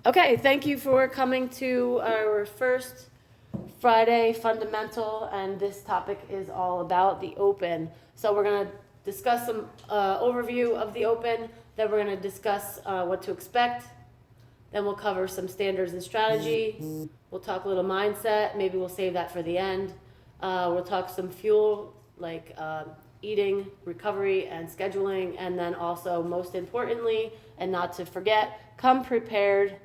Okay, thank you for coming to our first Friday fundamental, and this topic is all about the Open. So we're going to discuss some overview of the Open, then we're going to discuss what to expect, then we'll cover some standards and strategy, we'll talk a little mindset, maybe we'll save that for the end. We'll talk some fuel, like eating, recovery, and scheduling, and then also, most importantly, and not to forget, come prepared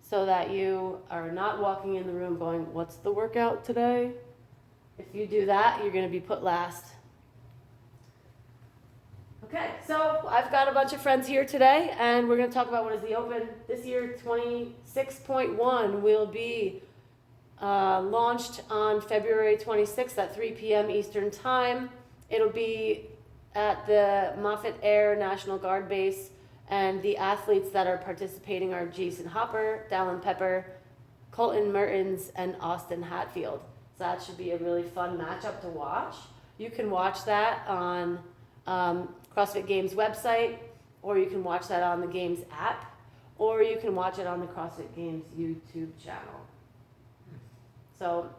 so that you are not walking in the room going, what's the workout today? If you do that, you're going to be put last. Okay, so I've got a bunch of friends here today, and we're going to talk about what is the Open. This year, 26.1 will be launched on February 26th at 3 p.m. Eastern Time. It'll be at the Moffett Air National Guard Base, and the athletes that are participating are Jason Hopper, Dallin Pepper, Colton Mertens, and Austin Hatfield. So that should be a really fun matchup to watch. You can watch that on CrossFit Games website, or you can watch that on the Games app, or you can watch it on the CrossFit Games YouTube channel. So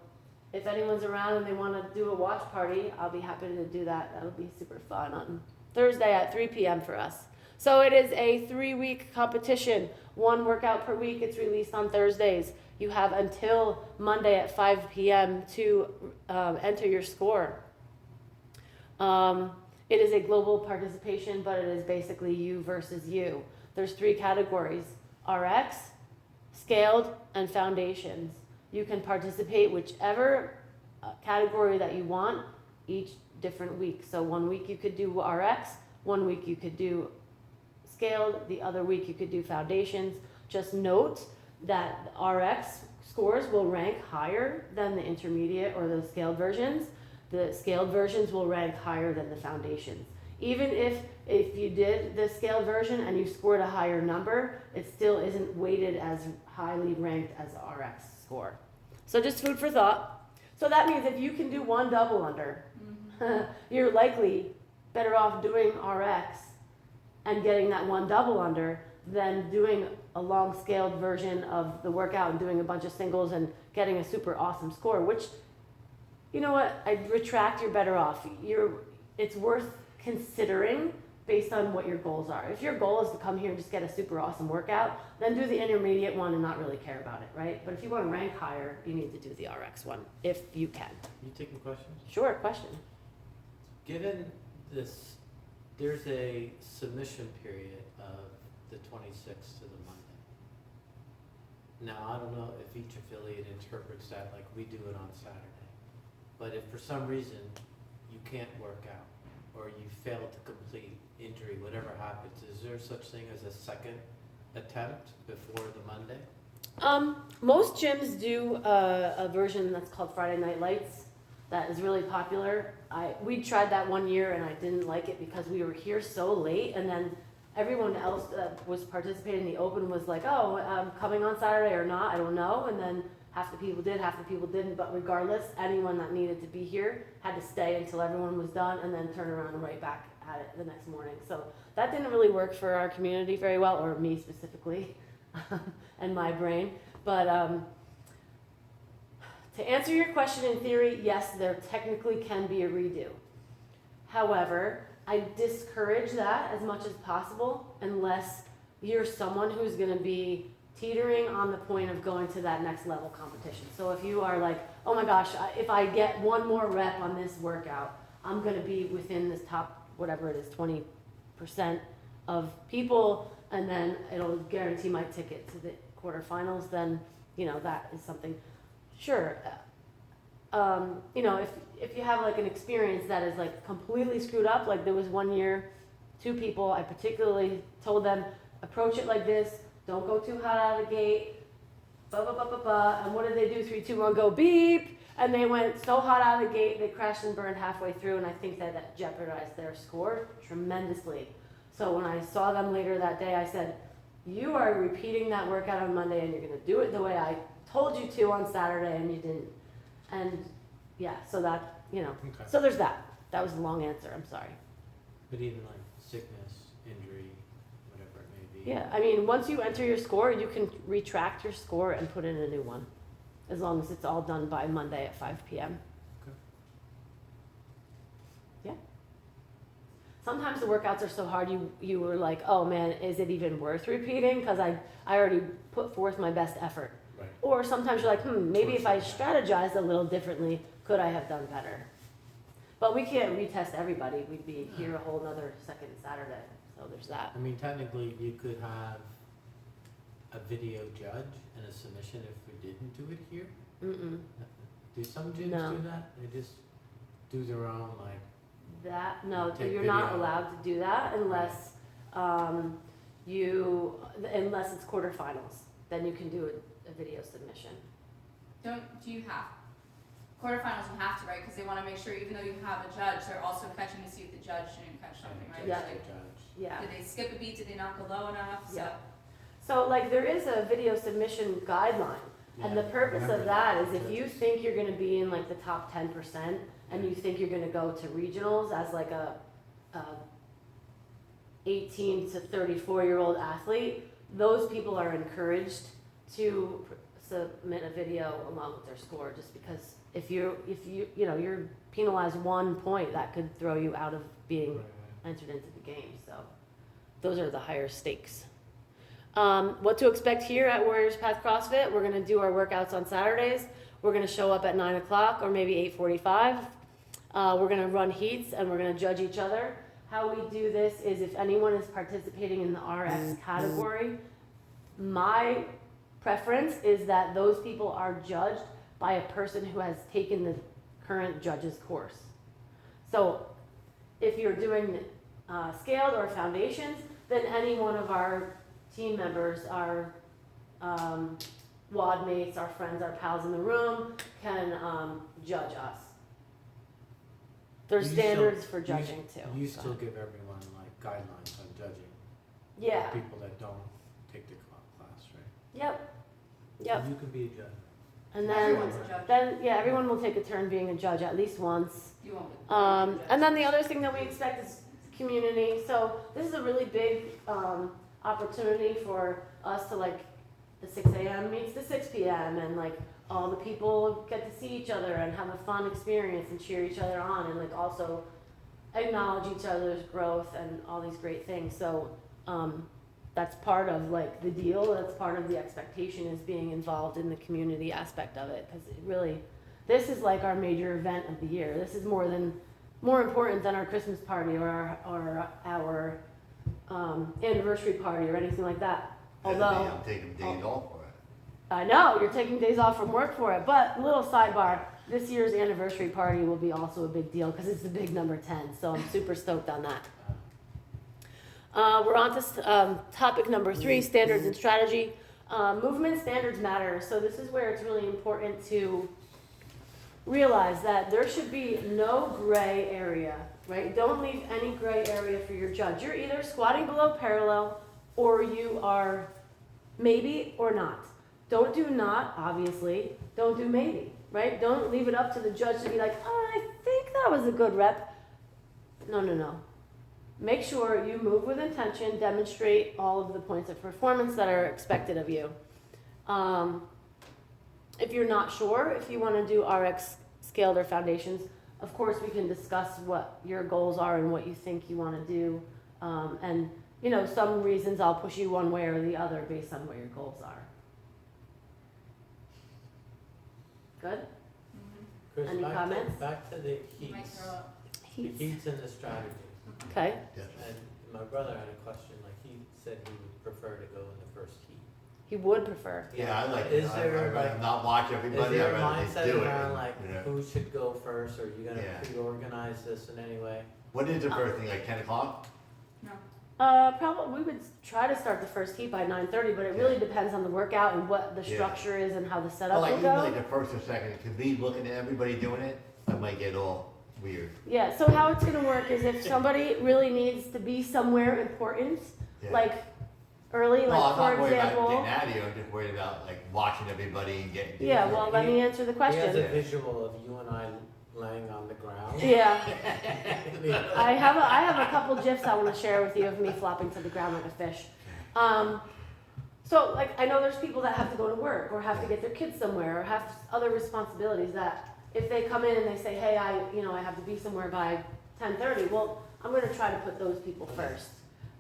if anyone's around and they want to do a watch party, I'll be happy to do that. That'll be super fun on Thursday at 3 p.m. for us. So it is a 3-week competition, 1 workout per week. It's released on Thursdays. You have until Monday at 5 p.m. to enter your score. It is a global participation, but it is basically you versus you. There's 3 categories: RX, scaled, and foundations. You can participate whichever category that you want each different week. So 1 week you could do RX, 1 week you could do scaled, the other week you could do foundations. Just note that the RX scores will rank higher than the intermediate or the scaled versions. The scaled versions will rank higher than the foundations. Even if you did the scaled version and you scored a higher number, it still isn't weighted as highly ranked as the RX score. So just food for thought. So that means if you can do 1 double under, you're likely better off doing RX and getting that 1 double under than doing a long scaled version of the workout and doing a bunch of singles and getting a super awesome score, which, you know what, I retract, you're better off. It's worth considering based on what your goals are. If your goal is to come here and just get a super awesome workout, then do the intermediate one and not really care about it, right? But if you want to rank higher, you need to do the RX one, if you can. You taking questions? Sure, question. Given this, there's a submission period of the 26th to the Monday. Now, I don't know if each affiliate interprets that like we do it on Saturday, but if for some reason you can't work out or you fail to complete, injury, whatever happens, is there such thing as a second attempt before the Monday? Most gyms do a version that's called Friday Night Lights that is really popular. We tried that 1 year and I didn't like it because we were here so late, and then everyone else that was participating in the Open was like, oh, I'm coming on Saturday or not, I don't know, and then half the people did, half the people didn't, but regardless, anyone that needed to be here had to stay until everyone was done and then turn around and right back at it the next morning. So that didn't really work for our community very well, or me specifically, and my brain. But to answer your question, in theory, yes, there technically can be a redo. However, I discourage that as much as possible unless you're someone who's going to be teetering on the point of going to that next level competition. So if you are like, oh my gosh, if I get 1 more rep on this workout, I'm going to be within this top, whatever it is, 20% of people, and then it'll guarantee my ticket to the quarterfinals, then, you know, that is something. Sure. You know, if you have like an experience that is like completely screwed up, like there was 1 year, 2 people, I particularly told them, approach it like this, don't go too hot out of the gate, blah, blah, blah, blah, blah, and what did they do? 3, 2, 1, go beep, and they went so hot out of the gate, they crashed and burned halfway through, and I think that jeopardized their score tremendously. So when I saw them later that day, I said, you are repeating that workout on Monday, and you're gonna do it the way I told you to on Saturday, and you didn't. And yeah, so that, you know, Okay. so there's that. That was a long answer, I'm sorry. But even like sickness, injury, whatever it may be. Yeah, I mean, once you enter your score, you can retract your score and put in a new one, as long as it's all done by Monday at 5 p.m. Okay. Yeah. Sometimes the workouts are so hard, you were like, oh man, is it even worth repeating? Because I already put forth my best effort. Right. Or sometimes you're like, maybe if I strategized a little differently, could I have done better? But we can't retest everybody. We'd be here a whole nother second Saturday. So there's that. I mean, technically, you could have a video judge and a submission if we didn't do it here. Mm-mm. Do some gyms No. do that? They just do their own, like, That, no, Take you're not video. allowed to do that unless, unless it's quarterfinals. Then you can do a video submission. Do you have? Quarterfinals you have to, right? Because they want to make sure even though you have a judge, they're also catching to see if the judge didn't catch something, right? Yeah. Like, judge. Yeah. did they skip a beat? Did they not go low enough? Yeah. So like there is a video submission guideline. And the purpose of that is if you think you're gonna be in like the top 10% and you think you're gonna go to regionals as like a 18 to 34-year-old athlete, those people are encouraged to submit a video along with their score, just because if you're penalized 1 point, that could throw you out of being entered into the game. So those are the higher stakes. What to expect here at Warriors Path CrossFit: we're gonna do our workouts on Saturdays. We're gonna show up at 9 o'clock or maybe 8:45. We're gonna run heats and we're gonna judge each other. How we do this is if anyone is participating in the RX category, my preference is that those people are judged by a person who has taken the current judge's course. So if you're doing scaled or foundations, then any one of our team members, our WOD mates, our friends, our pals in the room can judge us. There's You standards still- for judging too. You Go still ahead. give everyone like guidelines on judging. Yeah. People that don't take the class, right? Yep. Yep. You can be a judge. And Everyone's a judge. then yeah, everyone will take a turn being a judge at least once. You won't. And then the other thing that we expect is community. So this is a really big opportunity for us to like the 6 a.m. meets the 6 p.m. and like all the people get to see each other and have a fun experience and cheer each other on and like also acknowledge each other's growth and all these great things. So that's part of like the deal. That's part of the expectation, is being involved in the community aspect of it, because it really, this is like our major event of the year. This is more important than our Christmas party or our anniversary party or anything like that. Although I'm taking days off for it. I know you're taking days off from work for it, but little sidebar: this year's anniversary party will be also a big deal because it's the big number 10. So I'm super stoked on that. We're on to topic number 3: standards and strategy. Movement standards matter. So this is where it's really important to realize that there should be no gray area, right? Don't leave any gray area for your judge. You're either squatting below parallel or you are maybe or not. Don't do not, obviously. Don't do maybe, right? Don't leave it up to the judge to be like, oh, I think that was a good rep. No. Make sure you move with intention, demonstrate all of the points of performance that are expected of you. If you're not sure if you want to do RX scaled or foundations, of course we can discuss what your goals are and what you think you want to do. And some reasons I'll push you one way or the other based on what your goals are. Good? Chris, Any comments? Back to the You might heats. throw up. The heats and the strategy. Okay. And my brother had a question, like he said he would prefer to go in the first heat. He would prefer. Yeah, I like it. Is there, I'd rather like- not watch Is everybody, there I'd a rather just mindset do it. around like you know. who should go first, or are you gonna Yeah. pre-organize this in any way? What is the first thing, like 10 o'clock? No. Probably we would try to start the first heat by 9:30, but it really depends on the workout and what the Yeah. structure is and how the Well, setup like will even go. like the first or second, to be looking at everybody doing it, I might get all weird. Yeah, so how it's gonna work is if somebody really needs to be somewhere important, Yeah. like early, No, like I'm not for worried about example. getting out of here, I'm just worried about like watching everybody and getting. Yeah, well, let me answer the He has question. a visual of you and I laying on the ground. Yeah, I have a couple gifs I want to share with you of me flopping to the ground like a fish. So like, I know there's people that have to go to work or have to get their kids somewhere or have other responsibilities that if they come in and they say, hey, I have to be somewhere by 10:30, well, I'm gonna try to put those people first.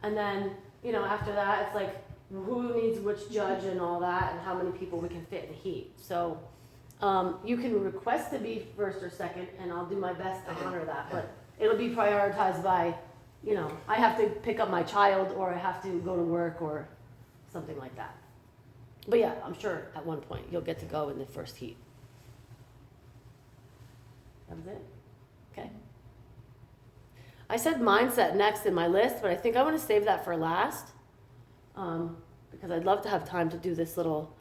And then, after that, it's like, who needs which judge and all that and how many people we can fit in heat. So, you can request to be first or second and I'll do my best to honor that, but it'll be prioritized by, I have to pick up my child or I have to go to work or something like that. But yeah, I'm sure at one point you'll get to go in the first heat. That was it? Okay. I said mindset next in my list, but I think I want to save that for last because I'd love to have time to do this little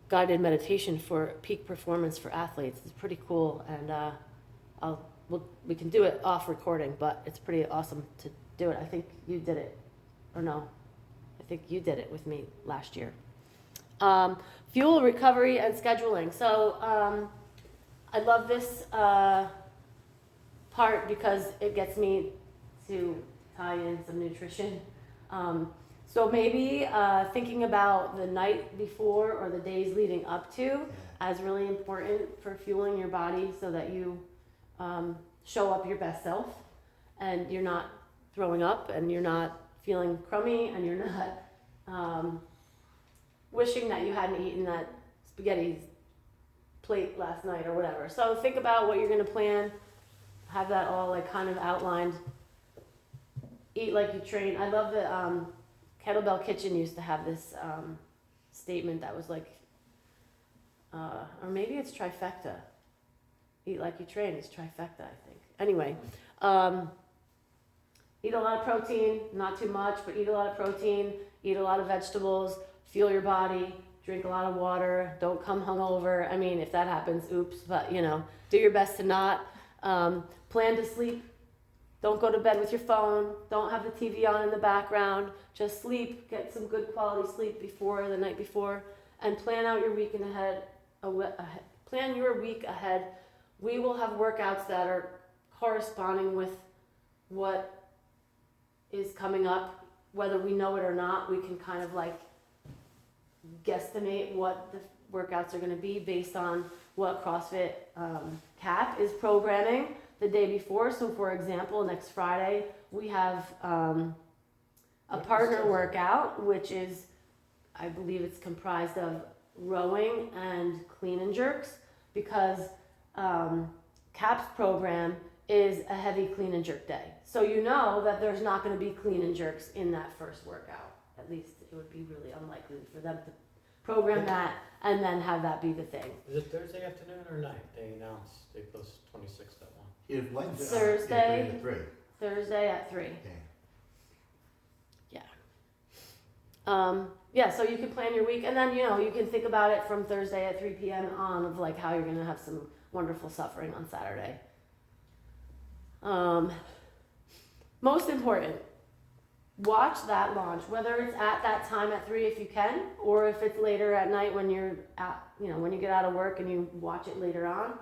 guided meditation for peak performance for athletes. It's pretty cool, and we can do it off recording, but it's pretty awesome to do it. I think you did it, or no? I think you did it with me last year. Fuel, recovery, and scheduling. So I love this part because it gets me to tie in some nutrition. So maybe thinking about the night before or the days leading up to as really important for fueling your body so that you show up your best self and you're not throwing up and you're not feeling crummy and you're not wishing that you hadn't eaten that spaghetti plate last night or whatever. So think about what you're going to plan, have that all like kind of outlined. Eat like you train. I love that Kettlebell Kitchen used to have this statement that was like, or maybe it's trifecta. Eat like you train is trifecta, I think. Anyway, eat a lot of protein, not too much, but eat a lot of protein, eat a lot of vegetables, fuel your body, drink a lot of water, don't come hungover. I mean, if that happens, oops, but do your best to not. Plan to sleep. Don't go to bed with your phone. Don't have the TV on in the background. Just sleep, get some good quality sleep before the night before, and plan out your week ahead. Plan your week ahead. We will have workouts that are corresponding with what is coming up, whether we know it or not. We can kind of like guesstimate what the workouts are going to be based on what CrossFit CAP is programming the day before. So for example, next Friday we have a partner workout, which is, I believe it's comprised of rowing and clean and jerks, because CAP's program is a heavy clean and jerk day. So you know that there's not going to be clean and jerks in that first workout. At least it would be really unlikely for them to program that and then have that be the thing. Is it Thursday afternoon or night? They post 26th at 1. Thursday. 3 to 3. Thursday at 3. Okay. Yeah, so you can plan your week, and then you can think about it from Thursday at 3 p.m. on of like how you're gonna have some wonderful suffering on Saturday. Most important, watch that launch, whether it's at that time at 3 if you can, or if it's later at night when you're at, when you get out of work and you watch it later on.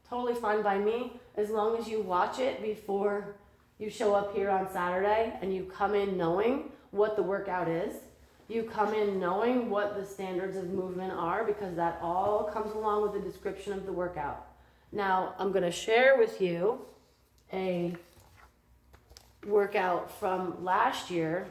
Totally fine by me, as long as you watch it before you show up here on Saturday and you come in knowing what the workout is. You come in knowing what the standards of movement are, because that all comes along with the description of the workout. Now, I'm going to share with you a workout from last year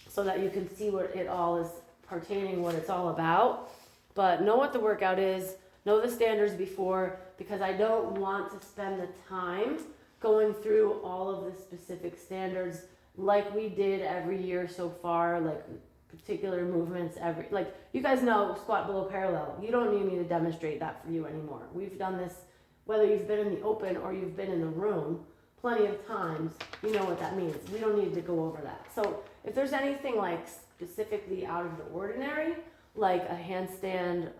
so that you can see what it all is pertaining, what it's all about. But know what the workout is, know the standards before, because I don't want to spend the time going through all of the specific standards like we did every year so far, like particular movements like you guys know squat below parallel. You don't need me to demonstrate that for you anymore. We've done this, whether you've been in the open or you've been in the room plenty of times, you know what that means. We don't need to go over that. So if there's anything like specifically out of the ordinary, like a handstand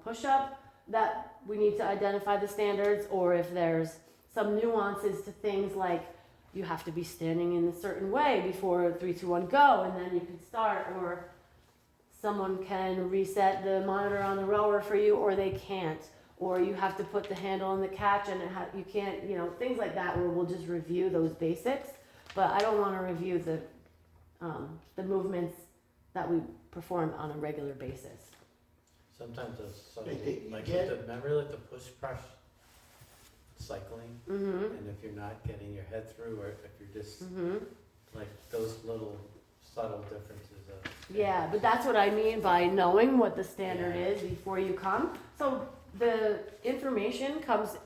push-up, that we need to identify the standards, or if there's some nuances to things like you have to be standing in a certain way before 3, 2, 1, go, and then you can start, or someone can reset the monitor on the rower for you, or they can't, or you have to put the handle in the catch and you can't, things like that, where we'll just review those basics. But I don't want to review the the movements that we perform on a regular basis. Sometimes those subtle, Hey, like, yeah. remember like the push press cycling? Mm-hmm. And if you're not getting your head through, or if you're just, Mm-hmm. like, those little subtle differences of. Yeah, but that's what I mean by knowing what the standard Yeah. is before you come. So the information comes,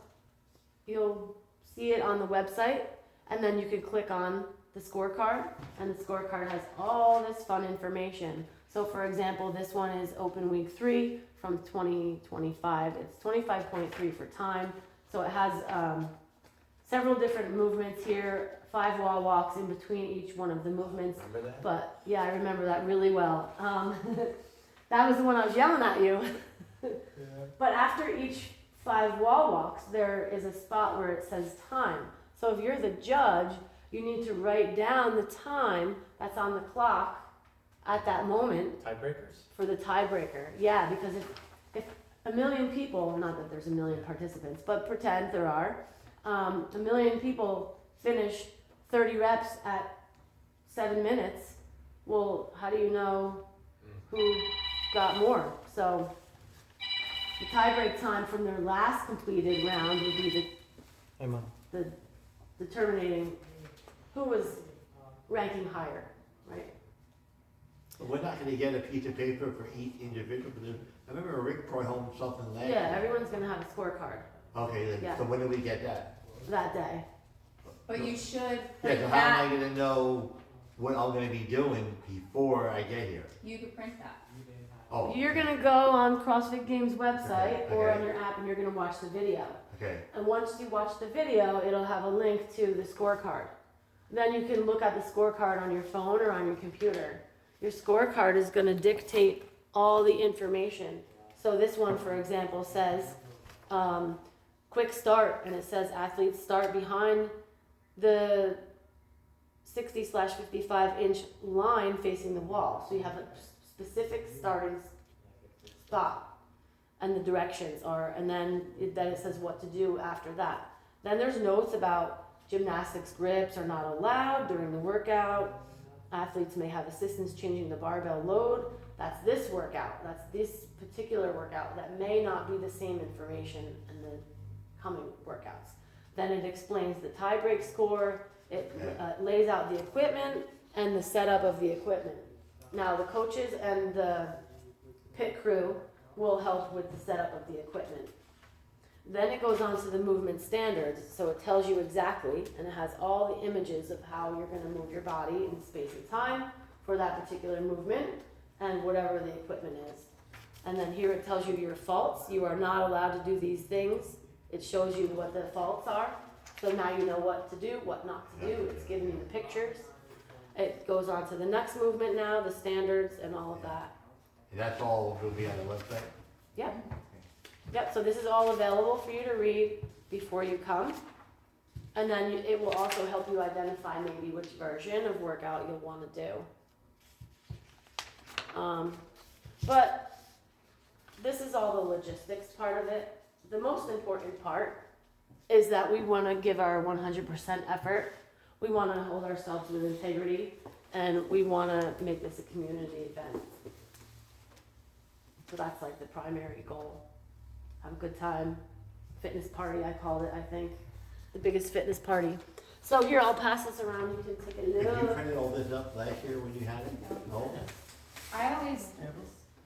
you'll see it on the website, and then you can click on the scorecard, and the scorecard has all this fun information. So for example, this one is open week 3 from 2025. It's 25.3 for time. So it has several different movements here, 5 wall walks in between each one of the movements. Remember that? But yeah, I remember that really well. That was the one I was yelling at you. But after each 5 wall walks, there is a spot where it says time. So if you're the judge, you need to write down the time that's on the clock at that moment Tiebreakers? for the tiebreaker. Yeah, because if a million people, not that there's a million participants, but pretend there are, a million people finish 30 reps at 7 minutes, well, how do you know who got more? So the tiebreak time from their last completed round would be Hey, Mom. the determining who was ranking higher, right? But we're not gonna get a piece of paper for each individual, because I remember Rick brought home something last year. Yeah, everyone's gonna have a scorecard Okay, then, Yeah. so when do we get that? that day. But you should Yeah, print so how am I that, gonna know what I'm gonna be doing before I get here? you could print that. Oh. You're gonna go on CrossFit Games website Okay, or okay. on your app and you're gonna watch the video. Okay, And once you watch the video, it'll have a link to the scorecard. Then you can look at the scorecard on your phone or on your computer. Your scorecard is gonna dictate all the information. So this one, for example, says, quick start, and it says athletes start behind the 60/55 inch line facing the wall. So you have a specific starting spot, and the directions are, and then it says what to do after that. Then there's notes about gymnastics grips are not allowed during the workout. Athletes may have assistance changing the barbell load. That's this workout. That's this particular workout. That may not be the same information in the coming workouts. Then it explains the tie break score. It lays out the equipment and the setup of the equipment. Now the coaches and the pit crew will help with the setup of the equipment. Then it goes on to the movement standards, so it tells you exactly, and it has all the images of how you're gonna move your body in space and time for that particular movement and whatever the equipment is. And then here it tells you your faults. You are not allowed to do these things. It shows you what the faults are, so now you know what to do, what not to do. It's giving you the pictures. It goes on to the next movement now, the standards and all of that. and that's all will be on the website? Yep. Yep, so this is all available for you to read before you come. And then it will also help you identify maybe which version of workout you'll want to do. But this is all the logistics part of it. The most important part is that we want to give our 100% effort. We want to hold ourselves with integrity, and we want to make this a community event. So that's like the primary goal. Have a good time. Fitness party, I called it, I think. The biggest fitness party. So here, I'll pass this around. You can take a Did you look. print all this up last year when you had it? No? I always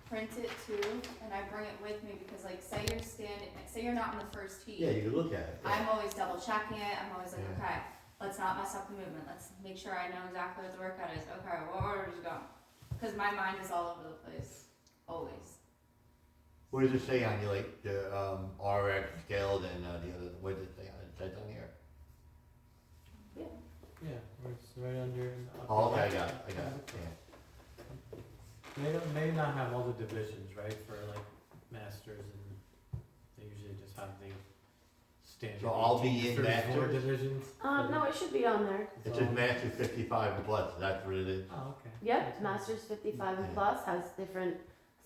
print it too, and I bring it with me because like say you're standing, say you're not in the first heat. Yeah, you can look at it. I'm always double checking it, I'm always like, Yeah. okay, let's not mess up the movement, let's make sure I know exactly what the workout is, okay, what order to go? Cause my mind is all over the place, always. What does it say on your, like, the, RX scaled and, the other, what does it say on, it says on here? Yeah, where it's right under. the upper Oh, okay, I left. got it, yeah. May not have all the divisions, right, for like masters, and they usually just have the standard. So I'll be 18 in to 34 masters? divisions. No, it should be on there. It says Masters 55 and plus, that's what it is. Oh, okay. Yep, Masters 55 and Yeah. plus has different,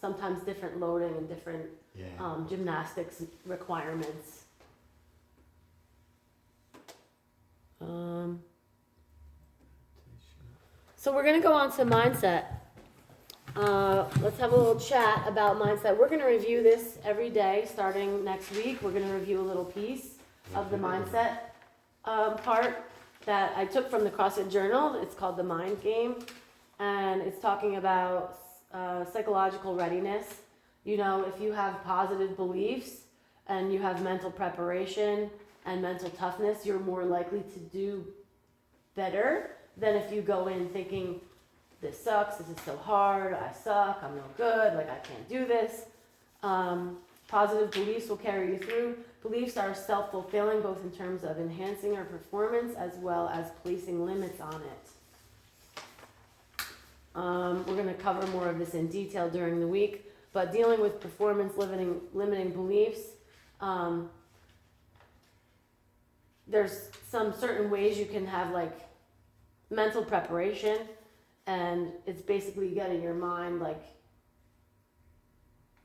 sometimes different loading and different Yeah. gymnastics requirements. So we're gonna go on to mindset. Let's have a little chat about mindset. We're gonna review this every day, starting next week. We're gonna review a little piece of the mindset part that I took from the CrossFit Journal. It's called The Mind Game, and it's talking about psychological readiness. You know, if you have positive beliefs and you have mental preparation and mental toughness, you're more likely to do better than if you go in thinking, this sucks, this is so hard, I suck, I'm no good, like I can't do this. Positive beliefs will carry you through. Beliefs are self-fulfilling, both in terms of enhancing our performance as well as placing limits on it. We're going to cover more of this in detail during the week, but dealing with performance limiting beliefs, there's some certain ways you can have like mental preparation, and it's basically getting your mind like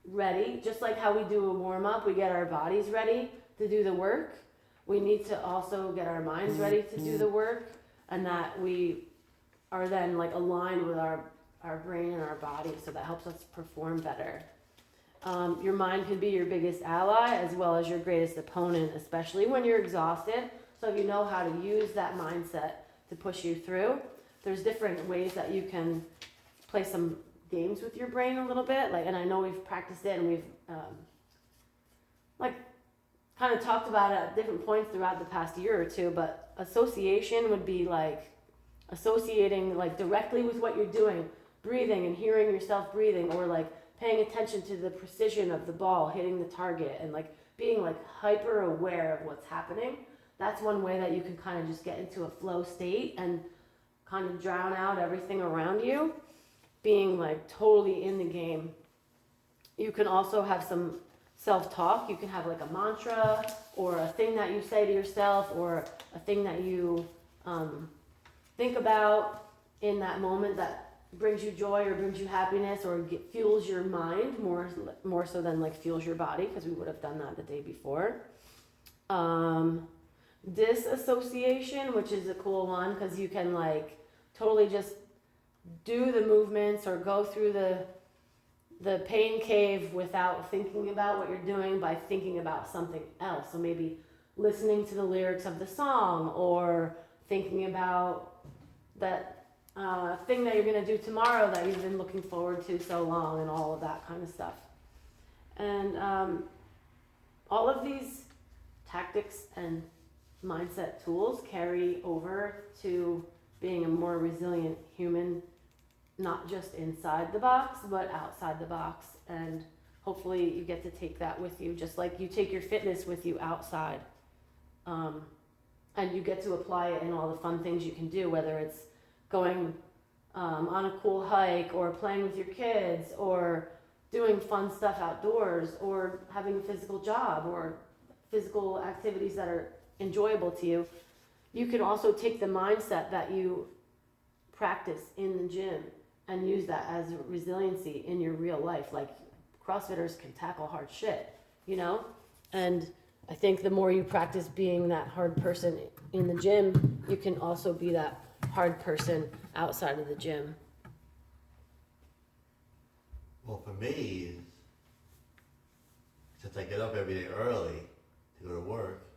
ready, just like how we do a warm-up, we get our bodies ready to do the work. We need to also get our minds ready to do the work, and that we are then like aligned with our brain and our body, so that helps us perform better. Your mind can be your biggest ally as well as your greatest opponent, especially when you're exhausted. So if you know how to use that mindset to push you through, there's different ways that you can play some games with your brain a little bit, like, and I know we've practiced it and we've like kind of talked about it at different points throughout the past year or two, but association would be like associating like directly with what you're doing, breathing and hearing yourself breathing, or like paying attention to the precision of the ball hitting the target and like being like hyper aware of what's happening. That's one way that you can kind of just get into a flow state and kind of drown out everything around you, being like totally in the game. You can also have some self-talk. You can have like a mantra or a thing that you say to yourself, or a thing that you think about in that moment that brings you joy or brings you happiness or fuels your mind more so than like fuels your body, because we would have done that the day before. Disassociation, which is a cool one, because you can like totally just do the movements or go through the pain cave without thinking about what you're doing, by thinking about something else. So maybe listening to the lyrics of the song, or thinking about that thing that you're going to do tomorrow that you've been looking forward to so long, and all of that kind of stuff. And all of these tactics and mindset tools carry over to being a more resilient human, not just inside the box, but outside the box. And hopefully you get to take that with you, just like you take your fitness with you outside. And you get to apply it in all the fun things you can do, whether it's going on a cool hike, or playing with your kids, or doing fun stuff outdoors, or having a physical job, or physical activities that are enjoyable to you. You can also take the mindset that you practice in the gym and use that as resiliency in your real life. Like, CrossFitters can tackle hard shit, you know? And I think the more you practice being that hard person in the gym, you can also be that hard person outside of the gym. Well, for me, since I get up every day early to go to work,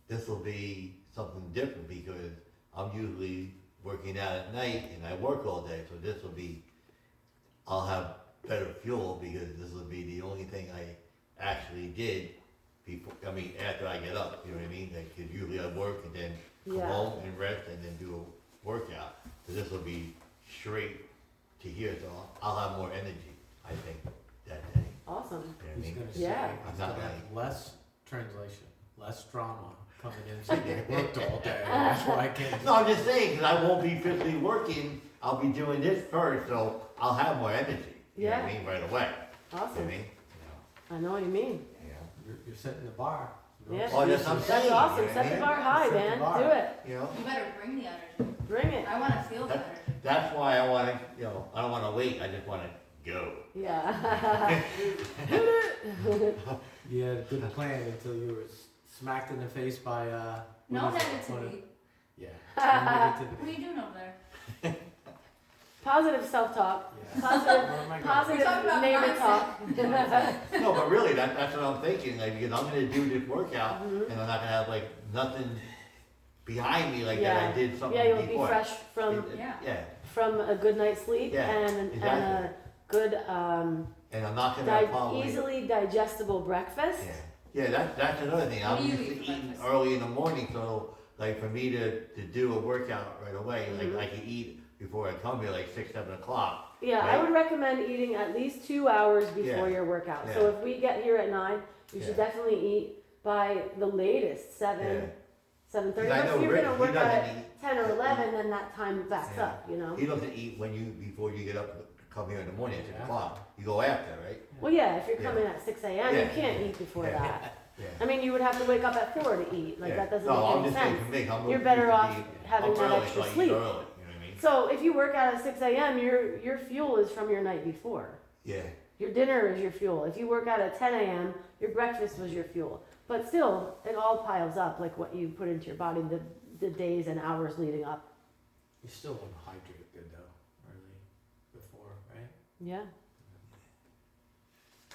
this will be something different, because I'm usually working out at night and I work all day. So this will be, I'll have better fuel, because this will be the only thing I actually did before, after I get up, you know what I mean? Because usually I work and then come home and rest and then do a workout. So this will be straight to here, so I'll have more energy, I think, that day. Awesome. You know what I He's mean? gonna say, Yeah. he's I'm not gonna have like- less translation, less drama coming in and saying they worked all day, that's why I can't. No, I'm just saying, because I won't be physically working, I'll be doing this first, so I'll have more energy. You know what I mean, right away. You know what I Awesome. mean? I know what you mean. You're setting the bar. No Yeah. Oh, that's what I'm excuses. saying. That's awesome. you know Set what the I bar high, Set the man. bar. Do it. mean? You know? You better bring the energy. Bring it. I wanna feel the energy. That's why I wanna, I don't wanna wait, I just wanna go. Yeah. You had a good plan until you were smacked in the face by, No what is it? negativity. Yeah, no What are negativity. you doing over there? Positive self-talk, Yeah. positive, Where am I going? positive We're talking about neighbor mindset. talk. No, but really, that's what I'm thinking, like, because I'm gonna do this workout, Mhm. and I'm not gonna have like nothing behind me like that I Yeah. did something Yeah, you'll be before. fresh from Yeah. from a good night's sleep Yeah, and a exactly. good And I'm not gonna probably. easily digestible breakfast. Yeah, that's another thing, What I'm do you used to eat for eating breakfast? early in the morning, so, like, for me to do a workout right away, Mhm. like, I can eat before I come here, like 6, 7 o'clock. Yeah, I Right. would recommend eating at least 2 hours before Yeah. your workout. So Yeah. if we get here at 9, you should Yeah. definitely eat by the latest 7, Yeah. 7:30. 'Cause I But know if you're Rick, gonna he work out at doesn't eat. 10 or 11, then that time backs Yeah. up, you know? He doesn't eat before you get up, come here in the morning at 6 Yeah. o'clock, you go after, right? Well, yeah, if you're Yeah. coming at 6 a.m., you Yeah. can't eat before Yeah. that. Yeah. I mean, you would have to wake up at 4 to eat. Like, Yeah. that doesn't No, make I'm any just saying sense. for me, I'm You're used better to off be having up that early, extra so I eat sleep. early, you know what I mean? So if you work out at 6 a.m., your fuel is from your night before. Yeah, Your dinner is your fuel. If you work out at 10 a.m., your breakfast was your fuel. But still, it all piles up, like what you put into your body the days and hours leading up. You still want to hydrate good though, early before, right? Yeah.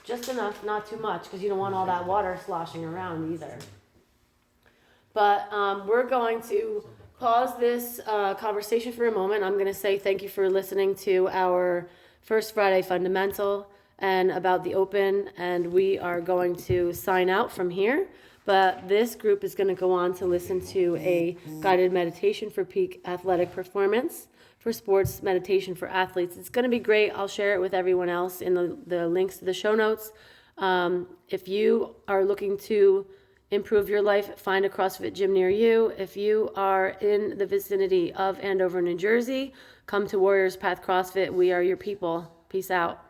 Just enough, not too much, because you don't want all that water sloshing around either. But we're going to pause this conversation for a moment. I'm going to say thank you for listening to our First Friday Fundamental and about the Open, and we are going to sign out from here. But this group is going to go on to listen to a guided meditation for peak athletic performance, for sports meditation for athletes. It's going to be great. I'll share it with everyone else in the links to the show notes. If you are looking to improve your life, find a CrossFit gym near you. If you are in the vicinity of Andover, New Jersey, come to Warriors Path CrossFit. We are your people. Peace out.